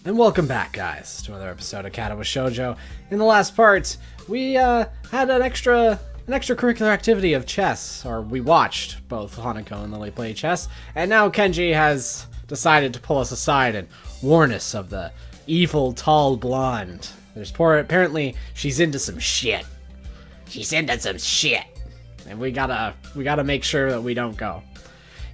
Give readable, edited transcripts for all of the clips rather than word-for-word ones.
And welcome back, guys, to another episode of Katawa Shoujo. In the last part, we had an extracurricular activity of chess, or we watched both Hanako and Lily play chess, and now Kenji has decided to pull us aside and warn us of the evil, tall blonde. Apparently, she's into some shit. She's into some shit. And we gotta make sure that we don't go.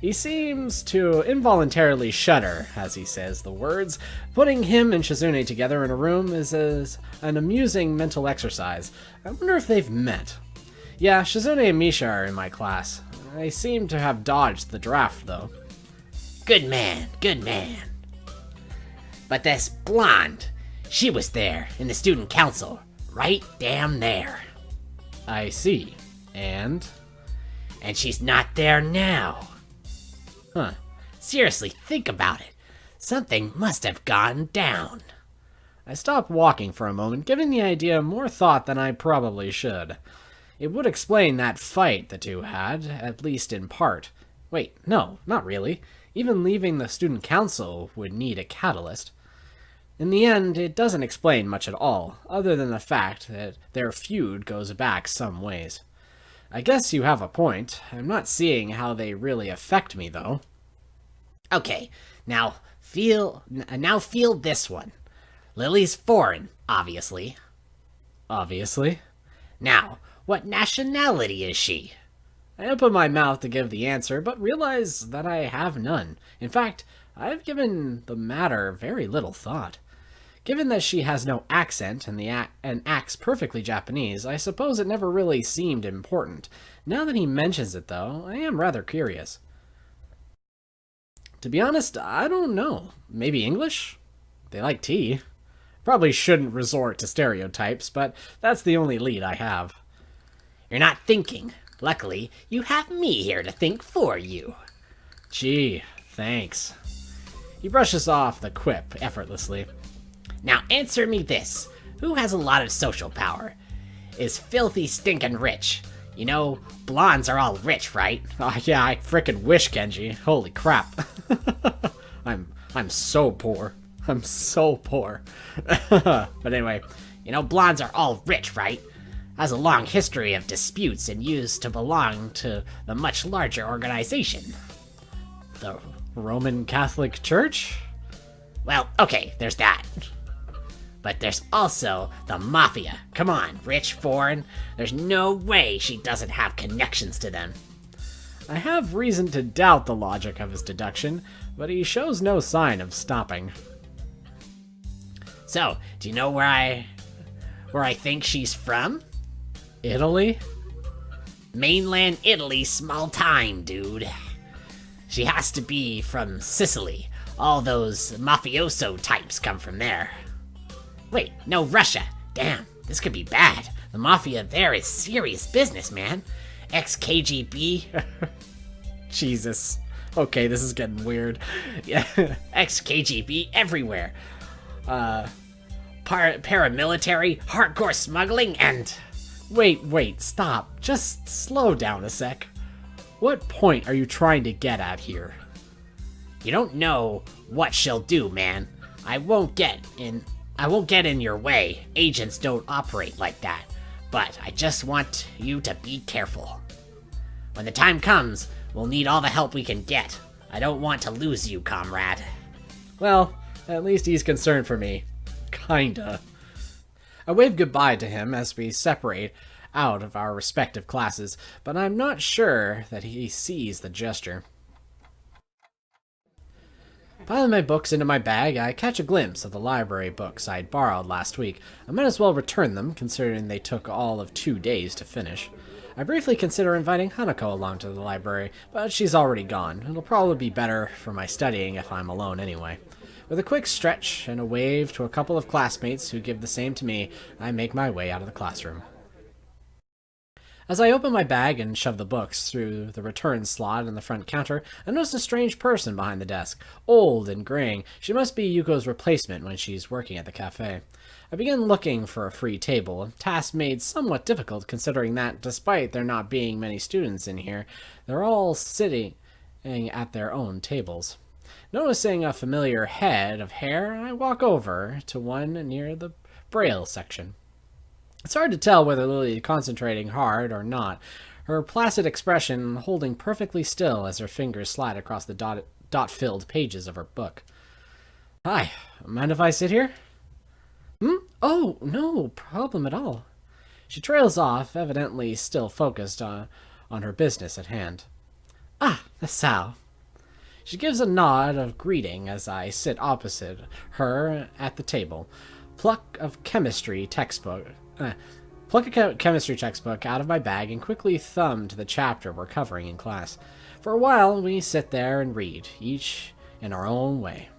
He seems to involuntarily shudder as he says the words. Putting him and Shizune together in a room is an amusing mental exercise. I wonder if they've met. Yeah, Shizune and Misha are in my class. I seem to have dodged the draft, though. Good man, good man. But this blonde, she was there in the student council, right down there. I see. And she's not there now. Huh. Seriously, think about it. Something must have gone down. I stopped walking for a moment, giving the idea more thought than I probably should. It would explain that fight the two had, at least in part. Wait, no, not really. Even leaving the student council would need a catalyst. In the end, it doesn't explain much at all, other than the fact that their feud goes back some ways. I guess you have a point. I'm not seeing how they really affect me, though. Okay, now feel this one. Lily's foreign, obviously. Obviously. Now, what nationality is she? I open my mouth to give the answer, but realize that I have none. In fact, I've given the matter very little thought. Given that she has no accent and acts perfectly Japanese, I suppose it never really seemed important. Now that he mentions it, though, I am rather curious. To be honest, I don't know. Maybe English? They like tea. Probably shouldn't resort to stereotypes, but that's the only lead I have. You're not thinking. Luckily, you have me here to think for you. Gee, thanks. He brushes off the quip effortlessly. Now answer me this. Who has a lot of social power? Is filthy stinkin' rich? You know, blondes are all rich, right? Oh, yeah, I frickin' wish, Kenji. Holy crap. I'm so poor. I'm so poor. But anyway, you know, blondes are all rich, right? Has a long history of disputes and used to belong to the much larger organization. The Roman Catholic Church? Well, okay, there's that. But there's also the Mafia. Come on, rich, foreign. There's no way she doesn't have connections to them. I have reason to doubt the logic of his deduction, but he shows no sign of stopping. So, do you know where I think she's from? Italy? Mainland Italy, small time, dude. She has to be from Sicily. All those mafioso types come from there. Wait, no, Russia. Damn, this could be bad. The mafia there is serious business, man. Ex-KGB. Jesus. Okay, this is getting weird. Yeah, ex-KGB everywhere. Paramilitary, hardcore smuggling, and... Wait, stop. Just slow down a sec. What point are you trying to get at here? You don't know what she'll do, man. I won't get in your way. Agents don't operate like that. But I just want you to be careful. When the time comes, we'll need all the help we can get. I don't want to lose you, comrade. Well, at least he's concerned for me. Kinda. I wave goodbye to him as we separate out of our respective classes, but I'm not sure that he sees the gesture. Piling my books into my bag, I catch a glimpse of the library books I'd borrowed last week. I might as well return them, considering they took all of 2 days to finish. I briefly consider inviting Hanako along to the library, but she's already gone. It'll probably be better for my studying if I'm alone anyway. With a quick stretch and a wave to a couple of classmates who give the same to me, I make my way out of the classroom. As I open my bag and shove the books through the return slot in the front counter, I notice a strange person behind the desk. Old and graying, she must be Yuko's replacement when she's working at the cafe. I begin looking for a free table, a task made somewhat difficult considering that, despite there not being many students in here, they're all sitting at their own tables. Noticing a familiar head of hair, I walk over to one near the braille section. It's hard to tell whether Lily is concentrating hard or not, her placid expression holding perfectly still as her fingers slide across the dot-filled pages of her book. Hi, mind if I sit here? Oh, no problem at all. She trails off, evidently still focused on her business at hand. Ah, that's how. She gives a nod of greeting as I sit opposite her at the table, pluck a chemistry textbook out of my bag and quickly thumb to the chapter we're covering in class. For a while, we sit there and read, each in our own way.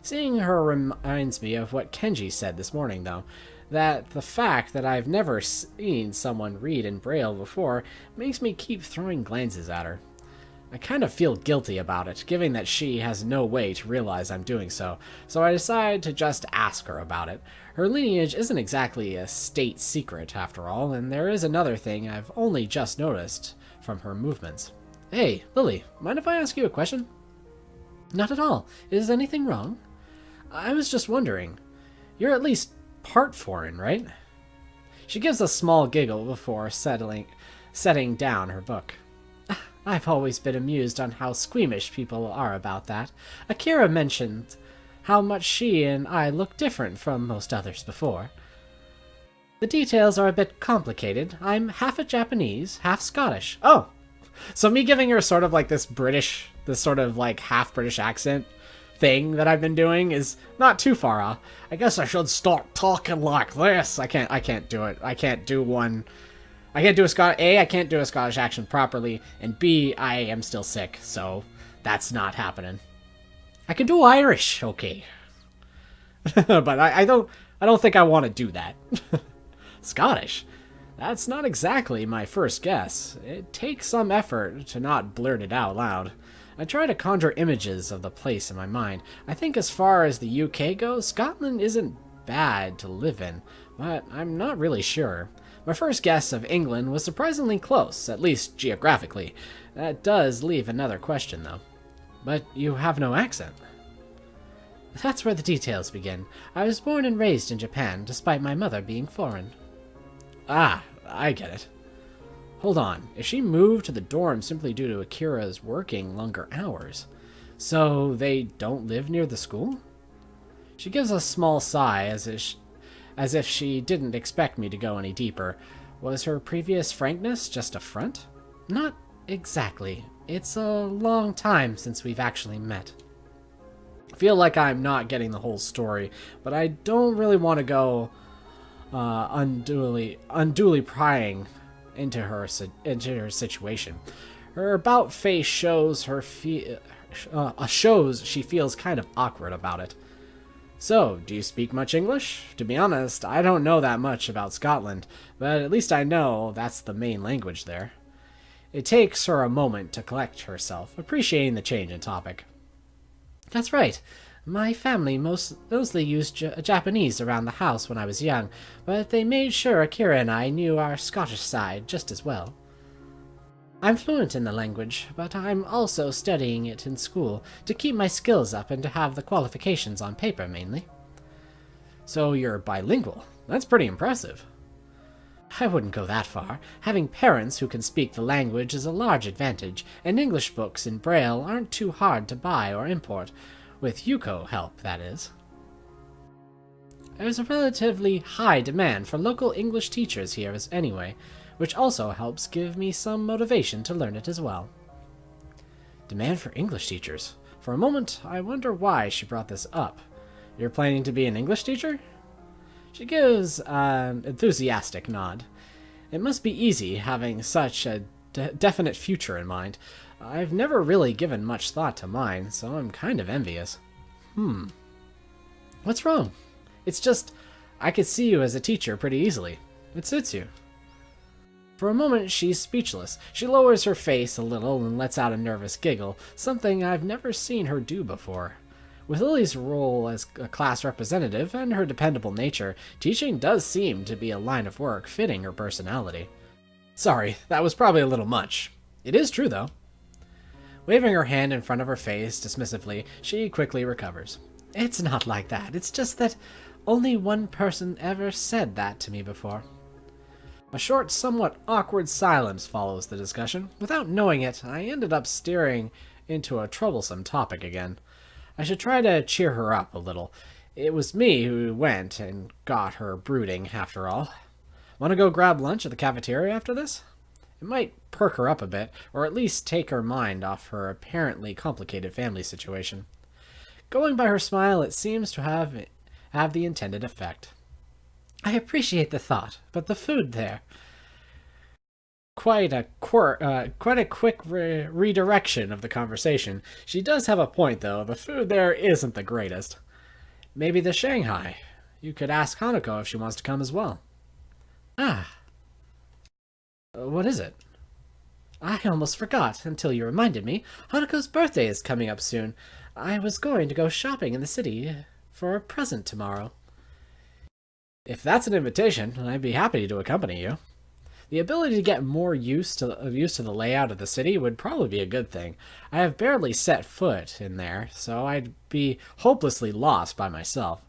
Seeing her reminds me of what Kenji said this morning, though, that the fact that I've never seen someone read in Braille before makes me keep throwing glances at her. I kind of feel guilty about it, given that she has no way to realize I'm doing so I decide to just ask her about it. Her lineage isn't exactly a state secret, after all, and there is another thing I've only just noticed from her movements. Hey, Lily, mind if I ask you a question? Not at all. Is anything wrong? I was just wondering. You're at least part foreign, right? She gives a small giggle before setting down her book. I've always been amused on how squeamish people are about that. Akira mentioned how much she and I look different from most others before. The details are a bit complicated. I'm half a Japanese, half Scottish. Oh! So me giving her sort of like this sort of like half British accent thing that I've been doing is not too far off. I guess I should start talking like this. I can't do it. I can't do a Scottish accent properly, and B, I am still sick, so that's not happening. I can do Irish, okay. But I don't think I want to do that. Scottish? That's not exactly my first guess. It takes some effort to not blurt it out loud. I try to conjure images of the place in my mind. I think as far as the UK goes, Scotland isn't bad to live in, but I'm not really sure. My first guess of England was surprisingly close, at least geographically. That does leave another question, though. But you have no accent. That's where the details begin. I was born and raised in Japan, despite my mother being foreign. Ah, I get it. Hold on, if she moved to the dorm simply due to Akira's working longer hours, so they don't live near the school? She gives a small sigh as if she didn't expect me to go any deeper. Was her previous frankness just a front? Not exactly. It's a long time since we've actually met. I feel like I'm not getting the whole story, but I don't really want to go unduly prying into her situation. Her about face shows she feels kind of awkward about it. So, do you speak much English? To be honest, I don't know that much about Scotland, but at least I know that's the main language there. It takes her a moment to collect herself, appreciating the change in topic. That's right. My family mostly used Japanese around the house when I was young, but they made sure Akira and I knew our Scottish side just as well. I'm fluent in the language, but I'm also studying it in school to keep my skills up and to have the qualifications on paper, mainly. So you're bilingual. That's pretty impressive. I wouldn't go that far. Having parents who can speak the language is a large advantage, and English books in Braille aren't too hard to buy or import, with Yuko help, that is. There's a relatively high demand for local English teachers here anyway, which also helps give me some motivation to learn it as well. Demand for English teachers. For a moment, I wonder why she brought this up. You're planning to be an English teacher? She gives an enthusiastic nod. It must be easy having such a definite future in mind. I've never really given much thought to mine, so I'm kind of envious. What's wrong? It's just, I could see you as a teacher pretty easily. It suits you. For a moment, she's speechless. She lowers her face a little and lets out a nervous giggle, something I've never seen her do before. With Lily's role as a class representative and her dependable nature, teaching does seem to be a line of work fitting her personality. Sorry, that was probably a little much. It is true, though. Waving her hand in front of her face dismissively, she quickly recovers. It's not like that. It's just that only one person ever said that to me before. A short, somewhat awkward silence follows the discussion. Without knowing it, I ended up steering into a troublesome topic again. I should try to cheer her up a little. It was me who went and got her brooding, after all. Want to go grab lunch at the cafeteria after this? It might perk her up a bit, or at least take her mind off her apparently complicated family situation. Going by her smile, it seems to have the intended effect. I appreciate the thought, but the food there... Quite a quick redirection of the conversation. She does have a point, though. The food there isn't the greatest. Maybe the Shanghai. You could ask Hanako if she wants to come as well. Ah. What is it? I almost forgot until you reminded me. Hanako's birthday is coming up soon. I was going to go shopping in the city for a present tomorrow. If that's an invitation, I'd be happy to accompany you. The ability to get more used to the layout of the city would probably be a good thing. I have barely set foot in there, so I'd be hopelessly lost by myself.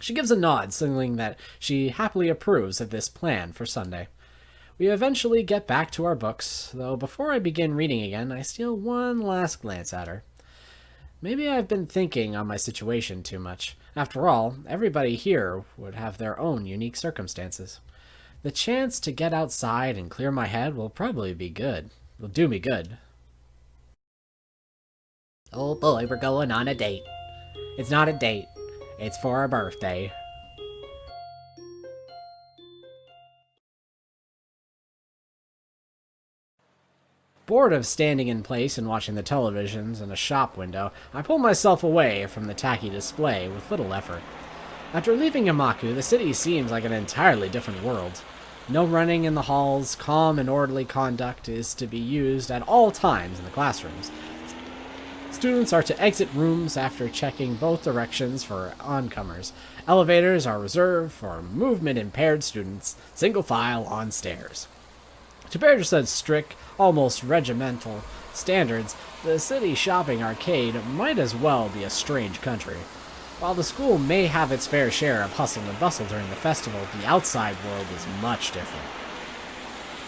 She gives a nod, signaling that she happily approves of this plan for Sunday. We eventually get back to our books, though before I begin reading again, I steal one last glance at her. Maybe I've been thinking on my situation too much. After all, everybody here would have their own unique circumstances. The chance to get outside and clear my head will probably be good. Will do me good. Oh boy, we're going on a date. It's not a date. It's for a birthday. Bored of standing in place and watching the televisions in a shop window, I pull myself away from the tacky display with little effort. After leaving Yamaku, the city seems like an entirely different world. No running in the halls, calm and orderly conduct is to be used at all times in the classrooms. Students are to exit rooms after checking both directions for oncomers. Elevators are reserved for movement-impaired students, single file on stairs. Compared to such strict, almost regimental standards, the city shopping arcade might as well be a strange country. While the school may have its fair share of hustle and bustle during the festival, the outside world is much different.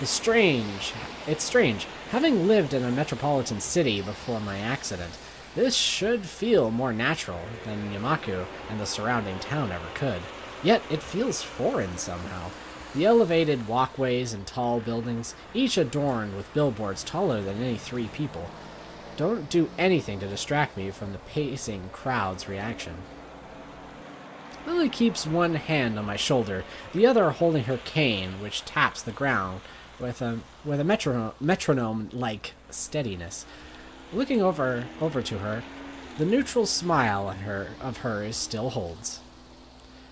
It's strange. Having lived in a metropolitan city before my accident, this should feel more natural than Yamaku and the surrounding town ever could. Yet it feels foreign somehow. The elevated walkways and tall buildings, each adorned with billboards taller than any 3 people, don't do anything to distract me from the pacing crowd's reaction. Lily keeps one hand on my shoulder, the other holding her cane, which taps the ground with a metronome-like steadiness. Looking over to her, the neutral smile of hers still holds.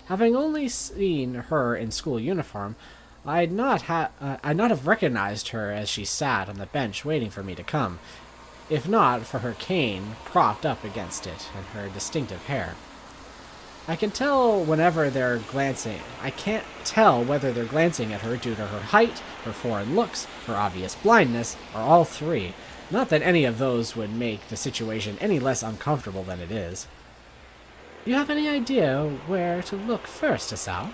Having only seen her in school uniform, I'd not have recognized her as she sat on the bench waiting for me to come, if not for her cane propped up against it and her distinctive hair. I can't tell whether they're glancing at her due to her height, her foreign looks, her obvious blindness, or all 3. Not that any of those would make the situation any less uncomfortable than it is. You have any idea where to look first, Asao?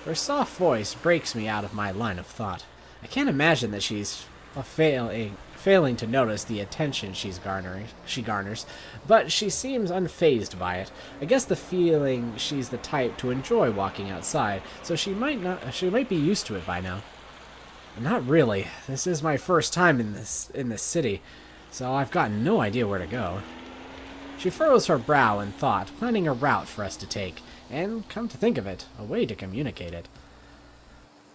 Her soft voice breaks me out of my line of thought. I can't imagine that she's failing to notice the attention she garners, but she seems unfazed by it. I guess the feeling she's the type to enjoy walking outside, so she might be used to it by now. Not really. This is my first time in this city, so I've got no idea where to go. She furrows her brow in thought, planning a route for us to take, and, come to think of it, a way to communicate it.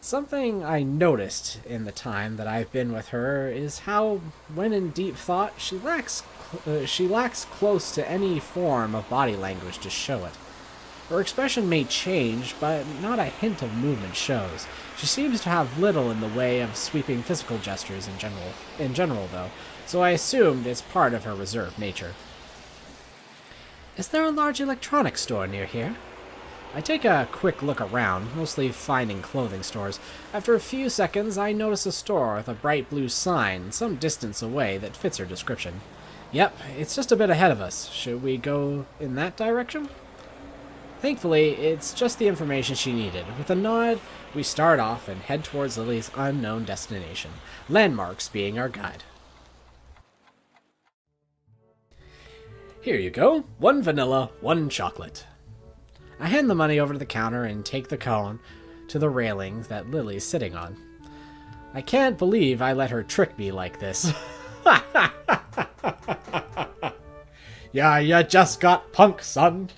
Something I noticed in the time that I've been with her is how, when in deep thought, she lacks close to any form of body language to show it. Her expression may change, but not a hint of movement shows. She seems to have little in the way of sweeping physical gestures in general, though, so I assumed it's part of her reserved nature. Is there a large electronics store near here? I take a quick look around, mostly finding clothing stores. After a few seconds, I notice a store with a bright blue sign some distance away that fits her description. Yep, it's just a bit ahead of us. Should we go in that direction? Thankfully, it's just the information she needed. With a nod, we start off and head towards Lily's unknown destination, landmarks being our guide. Here you go. 1 vanilla, 1 chocolate. I hand the money over to the counter and take the cone to the railing that Lily's sitting on. I can't believe I let her trick me like this. Yeah, you just got punked, son.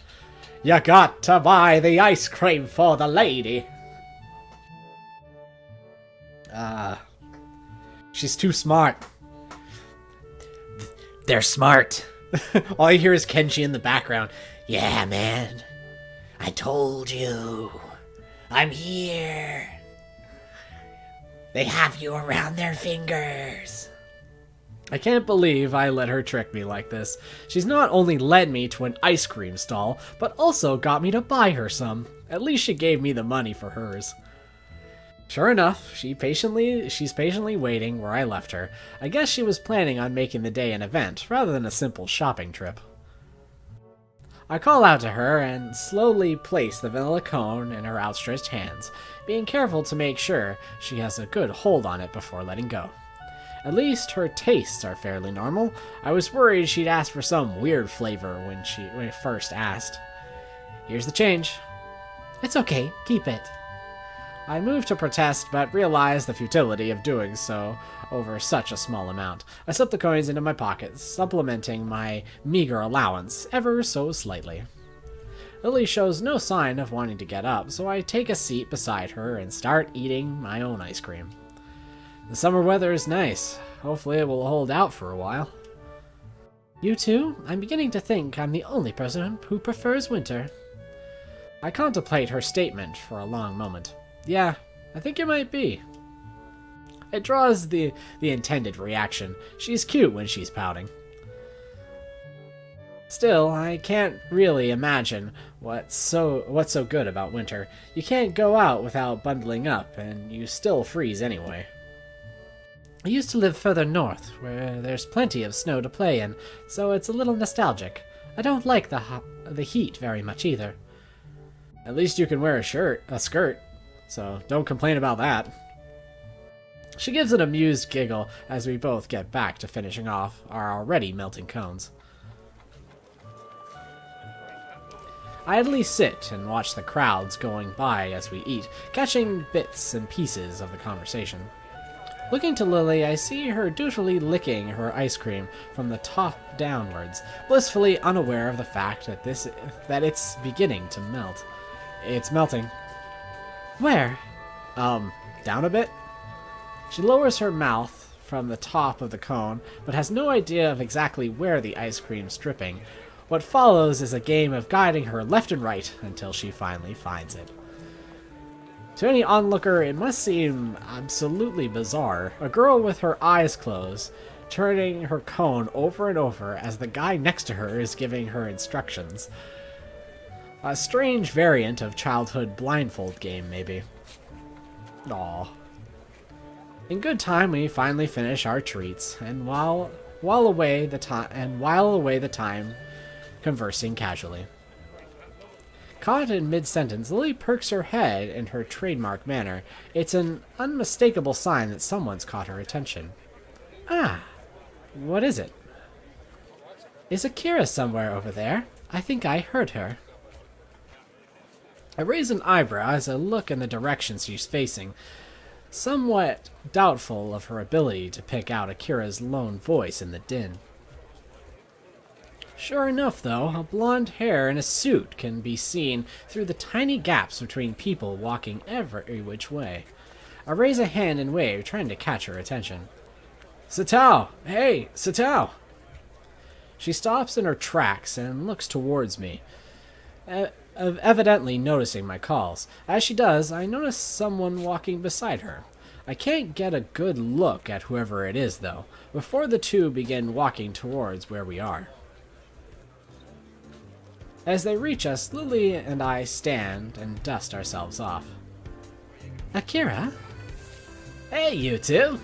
You got to buy the ice cream for the lady. She's too smart. They're smart. All you hear is Kenji in the background. Yeah, man. I told you. I'm here. They have you around their fingers. I can't believe I let her trick me like this. She's not only led me to an ice cream stall, but also got me to buy her some. At least she gave me the money for hers. Sure enough, she's patiently waiting where I left her. I guess she was planning on making the day an event, rather than a simple shopping trip. I call out to her and slowly place the vanilla cone in her outstretched hands, being careful to make sure she has a good hold on it before letting go. At least her tastes are fairly normal. I was worried she'd ask for some weird flavor when I first asked. Here's the change. It's okay, keep it. I moved to protest, but realized the futility of doing so over such a small amount. I slipped the coins into my pocket, supplementing my meager allowance ever so slightly. Lily shows no sign of wanting to get up, so I take a seat beside her and start eating my own ice cream. The summer weather is nice. Hopefully it will hold out for a while. You too? I'm beginning to think I'm the only person who prefers winter. I contemplate her statement for a long moment. Yeah, I think you might be. It draws the intended reaction. She's cute when she's pouting. Still, I can't really imagine what's so good about winter. You can't go out without bundling up, and you still freeze anyway. I used to live further north, where there's plenty of snow to play in, so it's a little nostalgic. I don't like the heat very much either. At least you can wear a skirt, so don't complain about that. She gives an amused giggle as we both get back to finishing off our already melting cones. I idly sit and watch the crowds going by as we eat, catching bits and pieces of the conversation. Looking to Lily, I see her dutifully licking her ice cream from the top downwards, blissfully unaware of the fact that it's beginning to melt. It's melting. Where? Down a bit? She lowers her mouth from the top of the cone, but has no idea of exactly where the ice cream's dripping. What follows is a game of guiding her left and right until she finally finds it. To any onlooker, it must seem absolutely bizarre. A girl with her eyes closed, turning her cone over and over as the guy next to her is giving her instructions. A strange variant of childhood blindfold game, maybe. Aww. In good time, we finally finish our treats, and while away the time conversing casually. Caught in mid-sentence, Lily perks her head in her trademark manner. It's an unmistakable sign that someone's caught her attention. Ah, what is it? Is Akira somewhere over there? I think I heard her. I raise an eyebrow as I look in the direction she's facing, somewhat doubtful of her ability to pick out Akira's lone voice in the din. Sure enough, though, a blonde hair and a suit can be seen through the tiny gaps between people walking every which way. I raise a hand and wave, trying to catch her attention. Satao! Hey, Satao! She stops in her tracks and looks towards me, evidently noticing my calls. As she does, I notice someone walking beside her. I can't get a good look at whoever it is, though, before the two begin walking towards where we are. As they reach us, Lily and I stand and dust ourselves off. Akira? Hey, you two!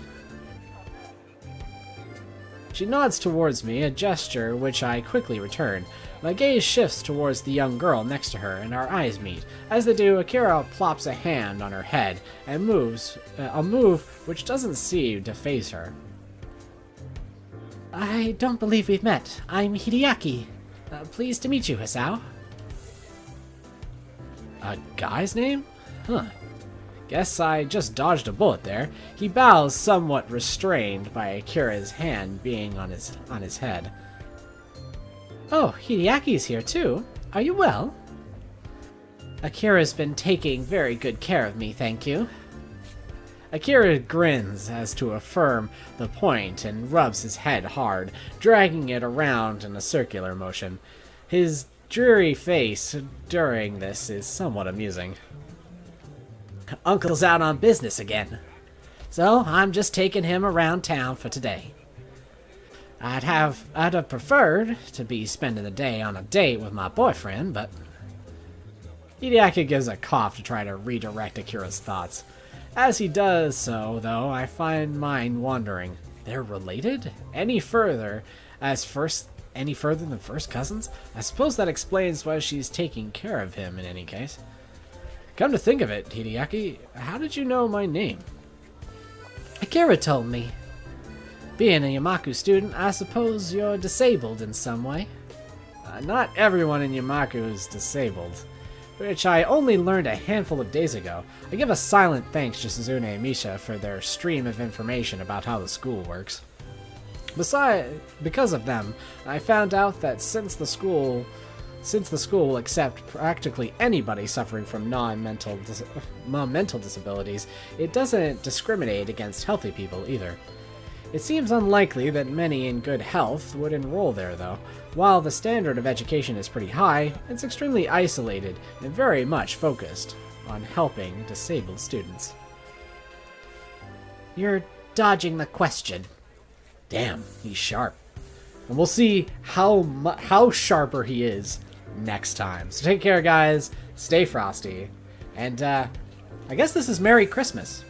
She nods towards me, a gesture which I quickly return. My gaze shifts towards the young girl next to her, and our eyes meet. As they do, Akira plops a hand on her head and moves, a move which doesn't seem to faze her. I don't believe we've met. I'm Hideaki. Pleased to meet you, Hisao. A guy's name? Huh. Guess I just dodged a bullet there. He bows, somewhat restrained by Akira's hand being on his head. Oh, Hideaki's here too. Are you well? Akira's been taking very good care of me, thank you. Akira grins as to affirm the point and rubs his head hard, dragging it around in a circular motion. His dreary face during this is somewhat amusing. Uncle's out on business again, so I'm just taking him around town for today. I'd have preferred to be spending the day on a date with my boyfriend, but... Hideaki gives a cough to try to redirect Akira's thoughts. As he does so, though, I find mine wondering. They're related? Any further than first cousins? I suppose that explains why she's taking care of him in any case. Come to think of it, Hideaki, how did you know my name? Akira told me. Being a Yamaku student, I suppose you're disabled in some way. Not everyone in Yamaku is disabled, which I only learned a handful of days ago. I give a silent thanks to Suzune and Misha for their stream of information about how the school works. Because of them, I found out that since the school accepts practically anybody suffering from mental disabilities, it doesn't discriminate against healthy people either. It seems unlikely that many in good health would enroll there, though. While the standard of education is pretty high, it's extremely isolated and very much focused on helping disabled students. You're dodging the question. Damn, he's sharp. And we'll see how sharper he is next time. So take care, guys. Stay frosty. And I guess this is Merry Christmas.